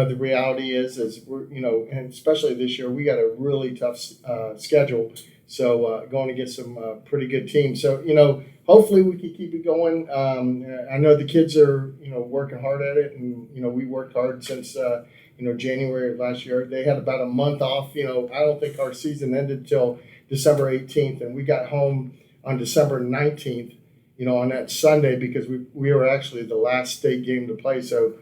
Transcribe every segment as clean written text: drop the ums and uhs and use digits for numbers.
the reality is we're, and especially this year, we got a really tough schedule. So going to get some pretty good teams. So, hopefully we can keep it going. I know the kids are, working hard at it. And, we worked hard since, January of last year. They had about a month off. I don't think our season ended till December 18th. And we got home on December 19th, on that Sunday because we were actually the last state game to play. So,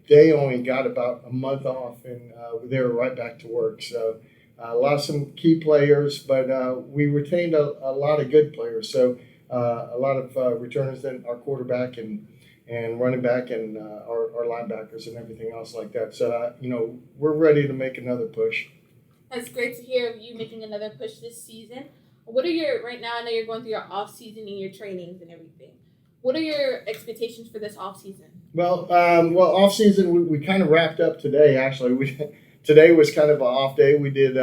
they only got about a month off and they were right back to work. So lost some key players, but we retained a lot of good players. So a lot of returners, then our quarterback and running back and our linebackers and everything else like that. So, we're ready to make another push. That's great to hear of you making another push this season. What are right now I know you're going through your off season and your trainings and everything. What are your expectations for this off season? Well, off season we kind of wrapped up today. Actually, today was kind of an off day. We did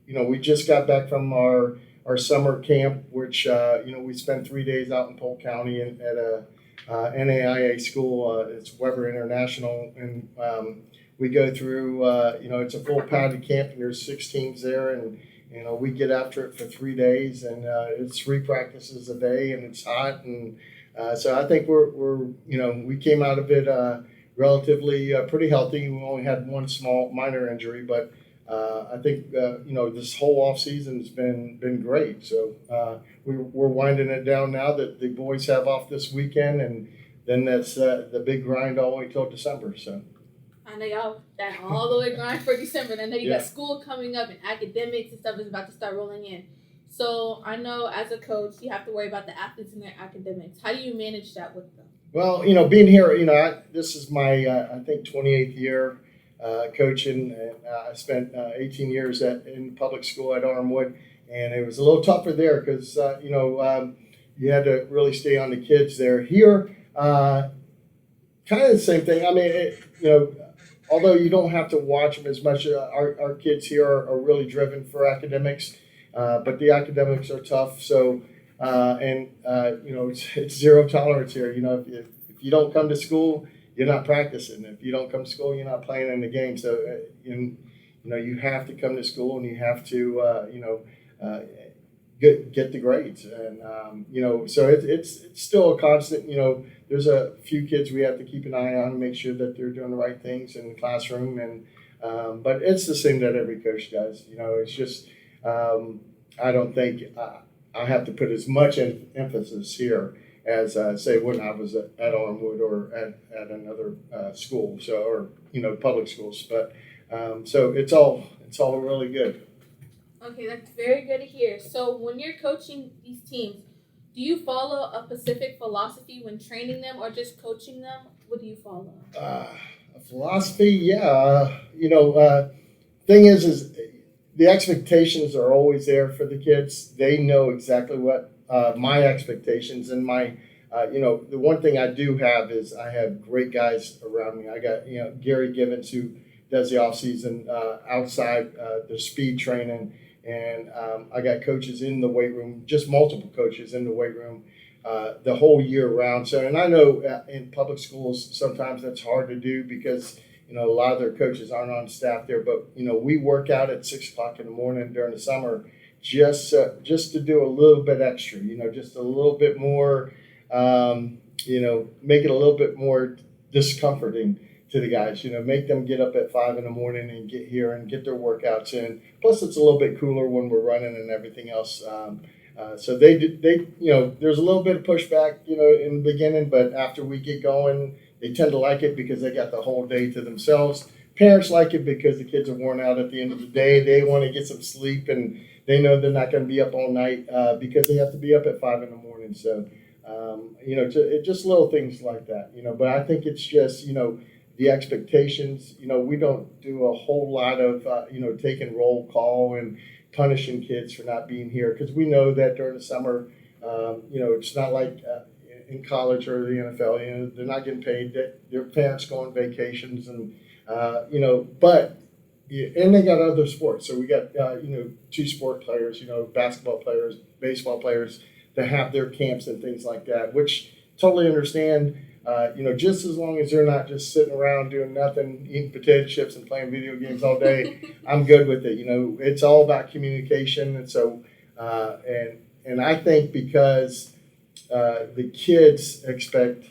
we just got back from our summer camp, which we spent 3 days out in Polk County at a NAIA school. It's Weber International, and we go through. It's a full padded camp, and there's 6 teams there, and we get after it for 3 days, and it's 3 practices a day, and it's hot, and so I think we came out of it relatively pretty healthy. We only had one small minor injury, but I think this whole off season has been great. So we're winding it down now that the boys have off this weekend, and then that's the big grind all the way till December. So. I know y'all that all the way grind for December. And I know you got school coming up and academics and stuff is about to start rolling in. So I know as a coach, you have to worry about the athletes and their academics. How do you manage that with them? Well, being here, this is my, I think, 28th year coaching. And I spent 18 years in public school at Armwood. And it was a little tougher there because, you had to really stay on the kids there. Here, kind of the same thing. I mean, although you don't have to watch them as much, our kids here are really driven for academics. But the academics are tough, so it's zero tolerance here. If you don't come to school, you're not practicing. If you don't come to school, you're not playing in the game. So you have to come to school and you have to get the grades, and so it's still a constant. There's a few kids we have to keep an eye on and make sure that they're doing the right things in the classroom, and but it's the same that every coach does. It's just. I don't think I have to put as much emphasis here as say when I was at Armwood or at another school, or public schools. But so it's all really good. Okay, that's very good to hear. So when you're coaching these teams, do you follow a specific philosophy when training them, or just coaching them? What do you follow? A philosophy, yeah. Thing is. The expectations are always there for the kids. They know exactly what my expectations and my, the one thing I do have is I have great guys around me. I got, Gary Givens who does the off season outside the speed training, and I got coaches in the weight room, just multiple coaches in the weight room the whole year round. So, and I know in public schools sometimes that's hard to do because a lot of their coaches aren't on staff there, but we work out at 6 o'clock in the morning during the summer, just to do a little bit extra, just a little bit more, make it a little bit more discomforting to the guys, make them get up at 5 in the morning and get here and get their workouts in. Plus, it's a little bit cooler when we're running and everything else. So they there's a little bit of pushback, in the beginning, but after we get going. They tend to like it because they got the whole day to themselves. Parents like it because the kids are worn out at the end of the day. They want to get some sleep, and they know they're not going to be up all night because they have to be up at 5 in the morning. So, just little things like that, But I think it's just, the expectations. We don't do a whole lot of, taking roll call and punishing kids for not being here because we know that during the summer, it's not like in college or the NFL, they're not getting paid. Their parents go on vacations, and but and they got other sports. So we got 2 sport players, basketball players, baseball players that have their camps and things like that, which totally understand. just as long as they're not just sitting around doing nothing, eating potato chips and playing video games all day, I'm good with it. It's all about communication. And so, and I think because the kids expect,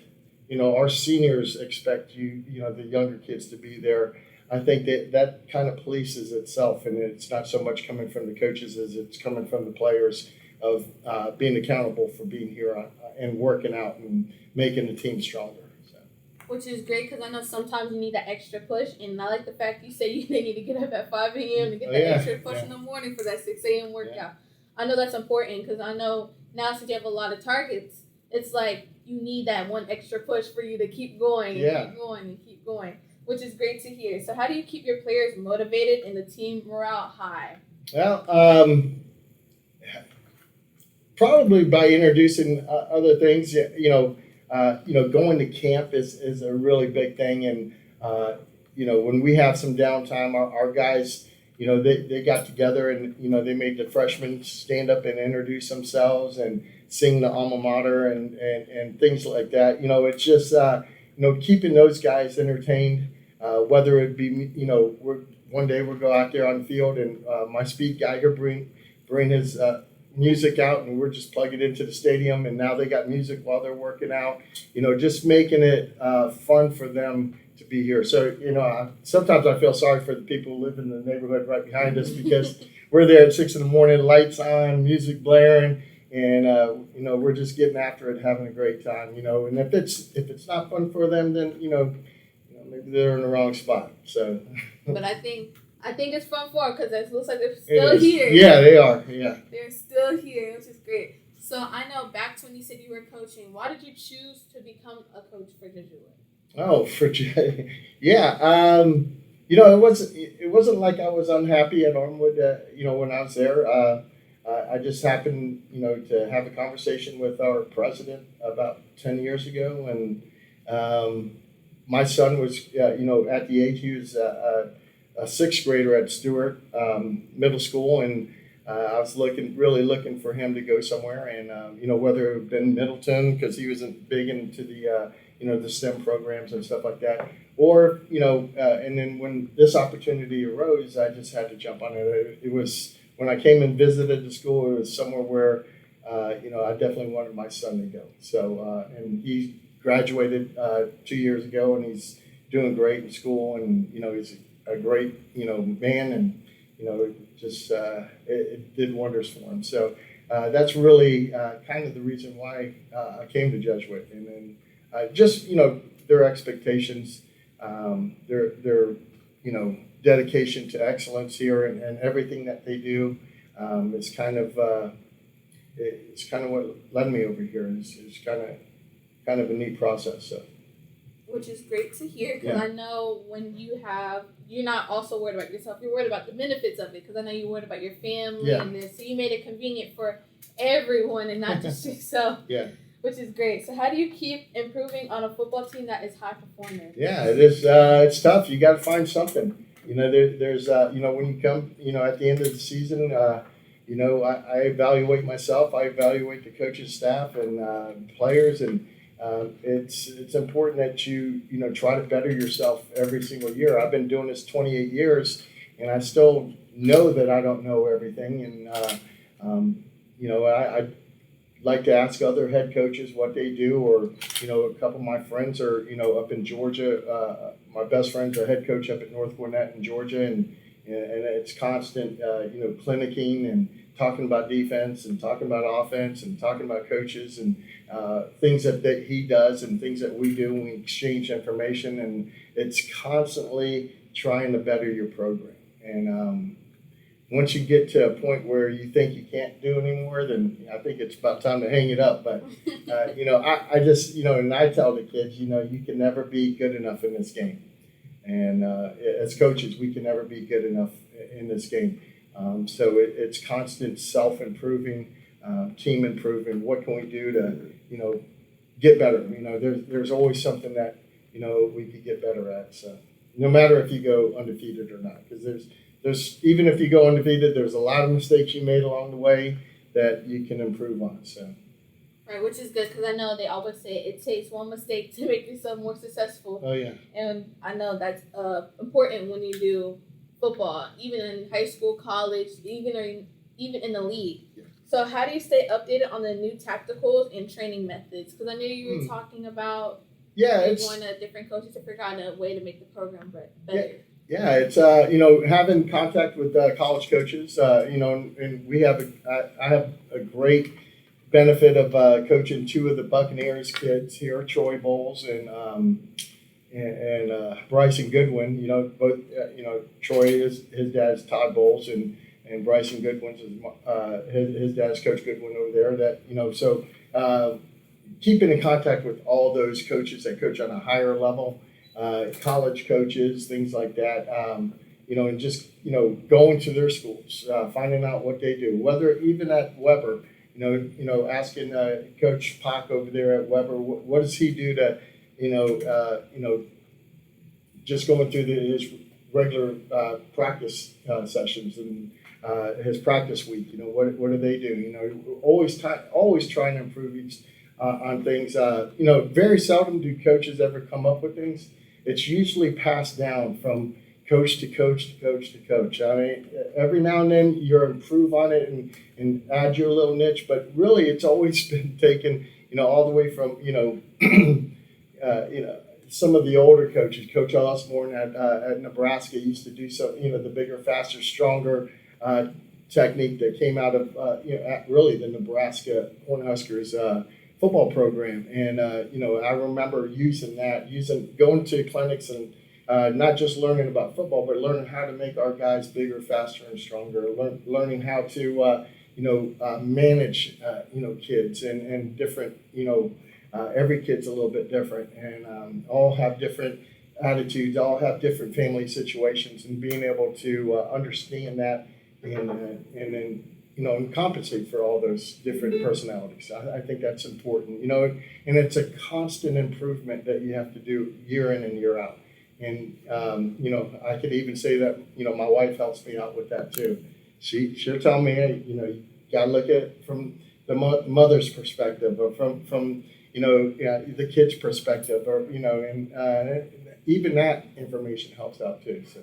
our seniors expect the younger kids to be there. I think that kind of polices itself, and it's not so much coming from the coaches as it's coming from the players of being accountable for being here and working out and making the team stronger. So. Which is great because I know sometimes you need that extra push, and I like the fact you say they need to get up at 5 a.m. to get that extra push in the morning for that 6 a.m. workout. Yeah. I know that's important because I know now since you have a lot of targets, it's like you need that one extra push for you to keep going and keep going and keep going, which is great to hear. So how do you keep your players motivated and the team morale high? Well, probably by introducing other things. Going to camp is a really big thing, and when we have some downtime, our guys, they got together and they made the freshmen stand up and introduce themselves and sing the alma mater and things like that. It's just keeping those guys entertained. Whether it be one day we'll go out there on the field and my speed guy here bring his music out, and we're just plugging it into the stadium, and now they got music while they're working out, just making it fun for them to be here. So, sometimes I feel sorry for the people who live in the neighborhood right behind us because we're there at 6 a.m, lights on, music blaring, and we're just getting after it, having a great time, and if it's not fun for them, then maybe they're in the wrong spot. So, but I think it's fun for them because it looks like they're still here. Yeah, they are. Yeah, they're still here, which is great. So I know back to when you said you were coaching. Why did you choose to become a coach for Jesuit? Oh, yeah. It wasn't like I was unhappy at Armwood. When I was there, I just happened, to have a conversation with our president about 10 years ago, and my son was, at the age he was a sixth grader at Stewart Middle School, and I was really looking for him to go somewhere, and whether it had been Middleton because he wasn't big into the STEM programs and stuff like that, or and then when this opportunity arose, I just had to jump on it. It was when I came and visited the school, it was somewhere where I definitely wanted my son to go. So and he graduated 2 years ago, and he's doing great in school, and he's a great man, and it did wonders for him. So that's really kind of the reason why I came to Jesuit, and then just their expectations, their dedication to excellence here, and everything that they do is kind of what led me over here. It's kind of a neat process. So. Which is great to hear because I know when you're not also worried about yourself, you're worried about the benefits of it because I know you're worried about your family and this. So you made it convenient for everyone and not just yourself. Yeah. Which is great. So how do you keep improving on a football team that is high performing? Yeah, it is. It's tough. You got to find something. There's when you come, at the end of the season, I evaluate myself. I evaluate the coaching staff and players, and it's important that you try to better yourself every single year. I've been doing this 28 years, and I still know that I don't know everything, and I like to ask other head coaches what they do, or a couple of my friends are up in Georgia. My best friend's a head coach up at North Gwinnett in Georgia, and it's constant clinicking and talking about defense and talking about offense and talking about coaches and things that he does and things that we do, and we exchange information, and it's constantly trying to better your program. And once you get to a point where you think you can't do anymore, then I think it's about time to hang it up. But I just and I tell the kids, you can never be good enough in this game, and as coaches, we can never be good enough in this game. So it's constant self-improving, team improving. What can we do to get better? There's always something that we could get better at. So no matter if you go undefeated or not, because there's even if you go undefeated, there's a lot of mistakes you made along the way that you can improve on. So Right, which is good because I know they always say it takes one mistake to make yourself more successful. Oh yeah. And I know that's important when you do football, even in high school, college, even in the league. Yeah. So how do you stay updated on the new tacticals and training methods? Because I know you were talking about going to different coaches to figure out a way to make the program better. Yeah, it's having contact with college coaches. And we have I have a great benefit of coaching two of the Buccaneers kids here, Troy Bowles and Bryson Goodwin. Both Troy is his dad's Todd Bowles and Bryson Goodwin's his dad's Coach Goodwin over there. So keeping in contact with all those coaches that coach on a higher level. College coaches, things like that, and just, going to their schools, finding out what they do, whether even at Weber, asking Coach Pock over there at Weber, what does he do to, just going through his regular practice sessions and his practice week, what do they do? Always trying to improve on things. Very seldom do coaches ever come up with things. It's usually passed down from coach to coach to coach to coach. I mean, every now and then you improve on it and add your little niche, but really it's always been taken, all the way from, some of the older coaches. Coach Osborne at Nebraska used to do some, the bigger, faster, stronger technique that came out of, really the Nebraska Cornhuskers football program, and I remember going to clinics and not just learning about football, but learning how to make our guys bigger, faster, and stronger. Learning how to manage kids and different. Every kid's a little bit different, and all have different attitudes, all have different family situations, and being able to understand that and then. And compensate for all those different personalities. I think that's important, and it's a constant improvement that you have to do year in and year out. And, I could even say that, my wife helps me out with that too. She'll tell me, hey, you gotta look at it from the mother's perspective or from the kid's perspective or, and even that information helps out too, so.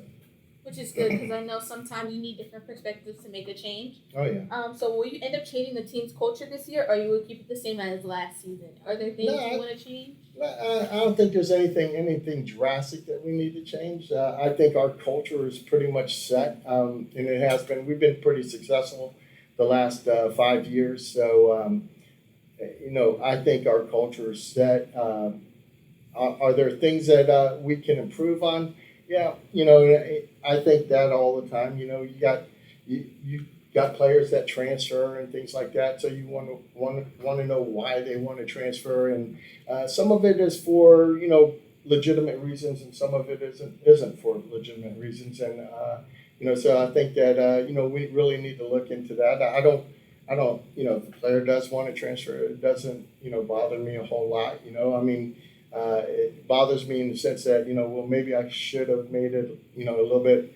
Which is good because I know sometimes you need different perspectives to make a change. Oh yeah. So will you end up changing the team's culture this year, or you will keep it the same as last season? Are there things you want to change? I don't think there's anything drastic that we need to change. I think our culture is pretty much set, and it has been. We've been pretty successful the last 5 years. So, I think our culture is set. Are there things that we can improve on? Yeah, I think that all the time. You got players that transfer and things like that, so you want to know why they want to transfer, and some of it is for legitimate reasons, and some of it isn't for legitimate reasons, and so I think that we really need to look into that. I don't if the player does want to transfer, it doesn't bother me a whole lot. It bothers me in the sense that, maybe I should have made it, a little bit,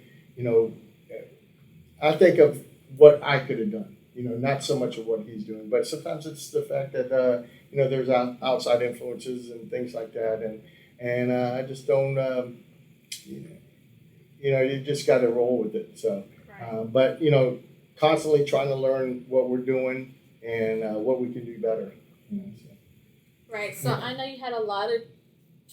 I think of what I could have done, not so much of what he's doing. But sometimes it's the fact that, there's outside influences and things like that. And I just don't, you just got to roll with it. So, but, constantly trying to learn what we're doing and what we can do better. So. Right. So I know you had a lot of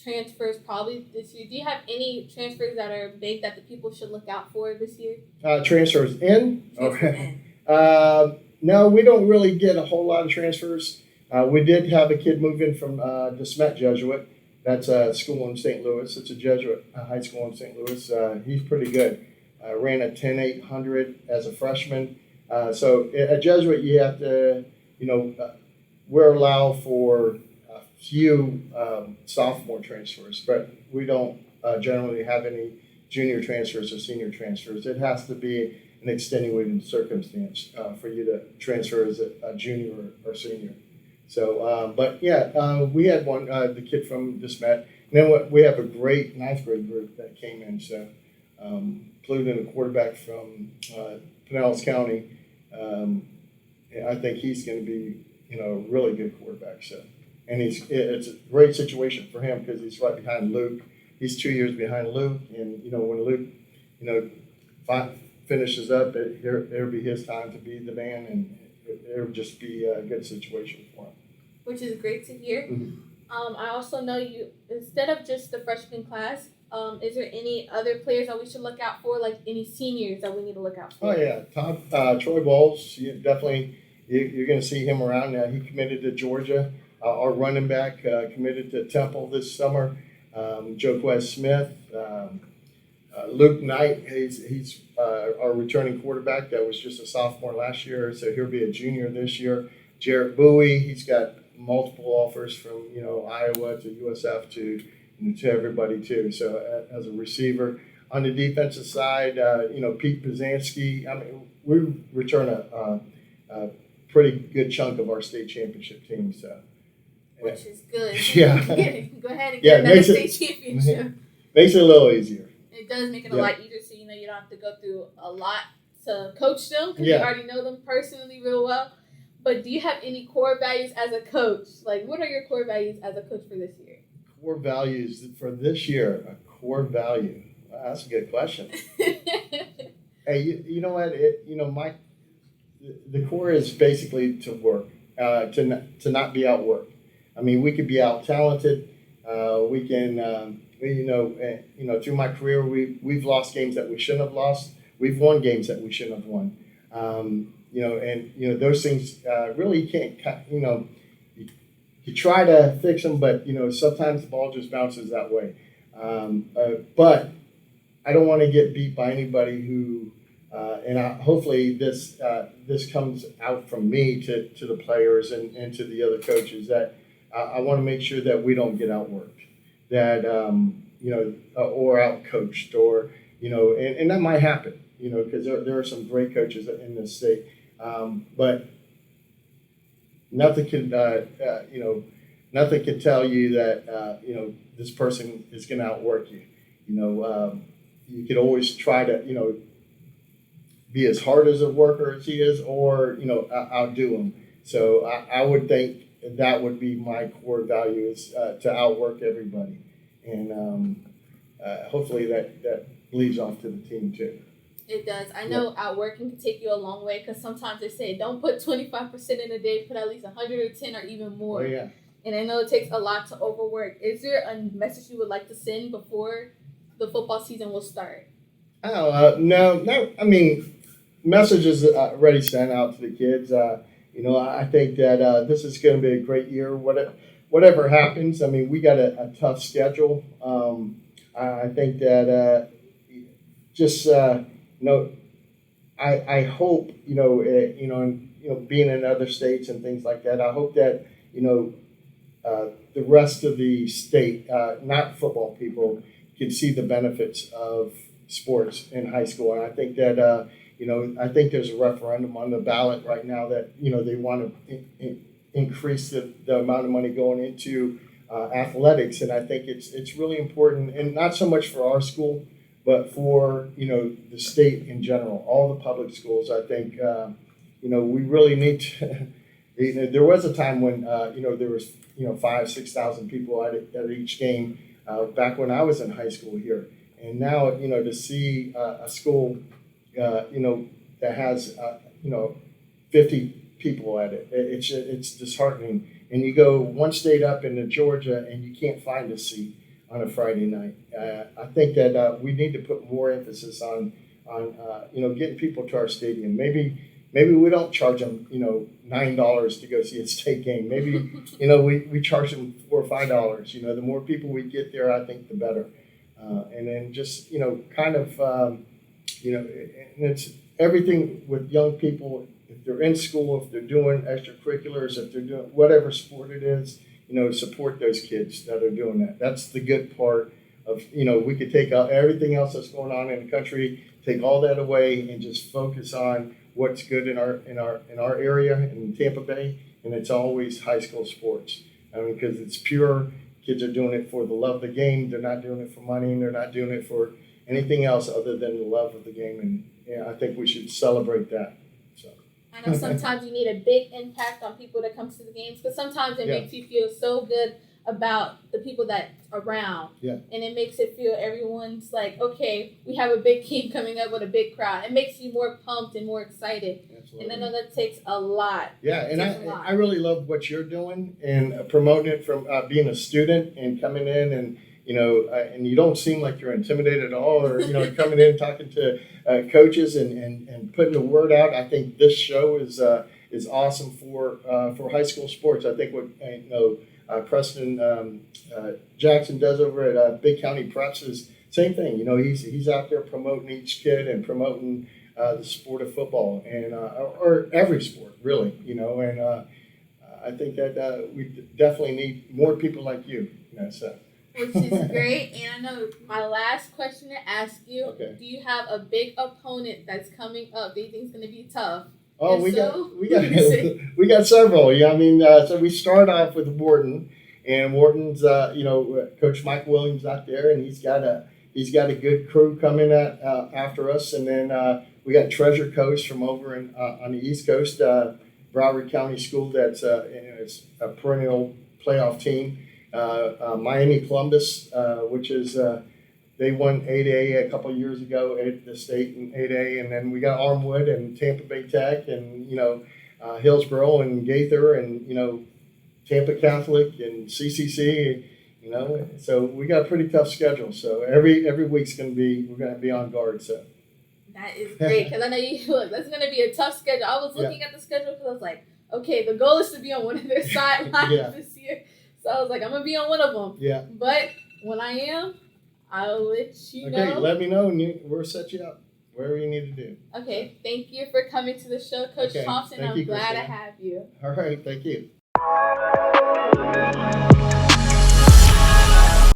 transfers probably this year. Do you have any transfers that are big that the people should look out for this year? Transfers in? In. No, we don't really get a whole lot of transfers. We did have a kid move in from DeSmet Jesuit. That's a school in St. Louis. It's a Jesuit high school in St. Louis. He's pretty good. Ran a 10.800 as a freshman. So at Jesuit, you have to, we're allowed for a few sophomore transfers, but we don't generally have any junior transfers or senior transfers. It has to be an extenuating circumstance for you to transfer as a junior or senior. So, but yeah, we had one, the kid from DeSmet. And then we have a great ninth grade group that came in. So, including a quarterback from Pinellas County. I think he's going to be, really good quarterback. So, and it's a great situation for him because he's right behind Luke. He's 2 years behind Luke, and when Luke, finishes up, it'll be his time to be the man, and it'll just be a good situation for him. Which is great to hear. Mm-hmm. I also know you, instead of just the freshman class, is there any other players that we should look out for, like any seniors that we need to look out for? Oh, yeah. Troy Bowles, definitely, you're going to see him around now. He committed to Georgia. Our running back committed to Temple this summer. Joquez Smith. Luke Knight, he's our returning quarterback that was just a sophomore last year, so he'll be a junior this year. Jarrett Bowie, he's got multiple offers from Iowa to USF to everybody too. So as a receiver, on the defensive side, Pete Pizanski. I mean, we return a pretty good chunk of our state championship team. So which is good. Yeah. Go ahead and get another state championship. Makes it a little easier. It does make it a lot easier, so you don't have to go through a lot to coach them because you already know them personally real well. But do you have any core values as a coach? Like, what are your core values as a coach for this year? Core values for this year, a core value. Wow, that's a good question. Hey, you know what? The core is basically to work, to not be outworked. I mean, we could be out talented. We can, through my career, we've lost games that we shouldn't have lost. We've won games that we shouldn't have won. Those things really you can't, you try to fix them, but, sometimes the ball just bounces that way. But I don't want to get beat by anybody who, hopefully this comes out from me to the players and to the other coaches that I want to make sure that we don't get outworked, that, or outcoached or, and that might happen, because there are some great coaches in this state. But nothing can tell you that this person is going to outwork you. You could always try to be as hard as a worker as he is, or outdo him. So I would think that would be my core value is to outwork everybody, and hopefully that bleeds off to the team too. It does. I know outworking can take you a long way because sometimes they say don't put 25% in a day, put at least 110 or even more. Oh, yeah. And I know it takes a lot to overwork. Is there a message you would like to send before the football season will start? Oh, no. I mean, messages already sent out to the kids. I think that this is going to be a great year. Whatever happens, I mean, we got a tough schedule. I think that I hope, being in other states and things like that, I hope that, the rest of the state, not football people, can see the benefits of sports in high school. And I think that, I think there's a referendum on the ballot right now that, they want to increase the amount of money going into athletics. And I think it's really important, and not so much for our school, but for, the state in general, all the public schools. I think, we really need to, there was a time when, there was, 5,000-6,000 people at each game back when I was in high school here. And now, to see a school, that has, 50 people at it, it's disheartening. And you go one state up into Georgia and you can't find a seat on a Friday night. I think that we need to put more emphasis on getting people to our stadium. Maybe we don't charge them $9 to go see a state game. Maybe we charge them $4 or $5. The more people we get there, I think the better. And then just and it's everything with young people. If they're in school, if they're doing extracurriculars, if they're doing whatever sport it is, support those kids that are doing that. That's the good part of, we could take out everything else that's going on in the country, take all that away and just focus on what's good in our area in Tampa Bay. And it's always high school sports. I mean, because it's pure. Kids are doing it for the love of the game. They're not doing it for money, and they're not doing it for anything else other than the love of the game. And I think we should celebrate that. So I know sometimes you need a big impact on people that comes to the games because sometimes it Yeah. makes you feel so good about the people that around. Yeah. And it makes it feel everyone's like, okay, we have a big team coming up with a big crowd. It makes you more pumped and more excited. Absolutely. And I know that takes a lot. Yeah, and Takes a lot. I really love what you're doing and promoting it from being a student and coming in and and you don't seem like you're intimidated at all, or coming in talking to coaches and putting the word out. I think this show is awesome for high school sports. I think what Preston Jackson does over at Big County Preps is same thing. He's out there promoting each kid and promoting the sport of football and or every sport really. And I think that we definitely need more people like you. So. Which is great. And I know my last question to ask you, okay. Do you have a big opponent that's coming up that you think is going to be tough? Oh, If we so, got we got several. Yeah, I mean, so we start off with Wharton, and Wharton's Coach Mike Williams out there, and he's got a good crew coming after us, and then we got Treasure Coast from over on the East Coast, Broward County School that's it's a perennial playoff team. Miami Columbus, which is they won 8A a couple of years ago at the state in 8A, and then we got Armwood and Tampa Bay Tech, and Hillsborough and Gaither, and Tampa Catholic and CCC. So we got a pretty tough schedule. So every week's we're gonna be on guard. So that is great because I know that's gonna be a tough schedule. I was looking at the schedule because I was like, okay, the goal is to be on one of their sidelines this year. So I was like, I'm going to be on one of them. Yeah. But when I am, I'll let you know. Okay, let me know and we'll set you up wherever you need to do. Okay, thank you for coming to the show, Coach Thompson. I'm glad Christina. to have you. All right, thank you.